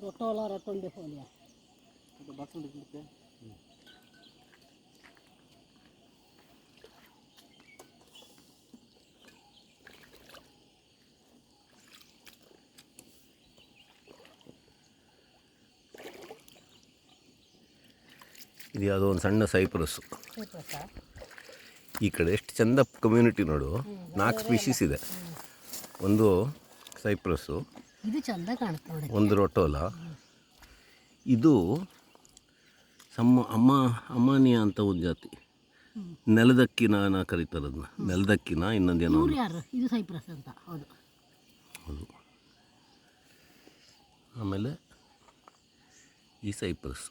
ರೊಟ್ಟೋಲ ರೊಟ್ಟೊಂಡೆ ಫೋಲಿಯಾ box ಉಂಟು ಇದು ಯಾವುದೋ ಒಂದು ಸಣ್ಣ ಸೈಪ್ರಸ್ಸು. ಈ ಕಡೆ ಎಷ್ಟು ಚಂದ ಕಮ್ಯುನಿಟಿ ನೋಡು. 4 ಸ್ಪೀಷೀಸ್ ಇದೆ. ಒಂದು ಸೈಪ್ರಸ್ಸು, ಇದು ಚಂದ ಕಾಣುತ್ತೆ, ಒಂದು ರೊಟೋಲ, ಇದು ಅಮಾನಿಯಾ ಅಂತ ಒಂದು ಜಾತಿ. ನೆಲದಕ್ಕಿನ ಕರೀತಾರೆ ಅದನ್ನ, ನೆಲದಕ್ಕಿನ. ಇನ್ನೊಂದೇನೋ ಇದು ಸೈಪ್ರಸ್ ಅಂತ. ಹೌದು ಹೌದು. ಆಮೇಲೆ ಈ ಸೈಪ್ರಸ್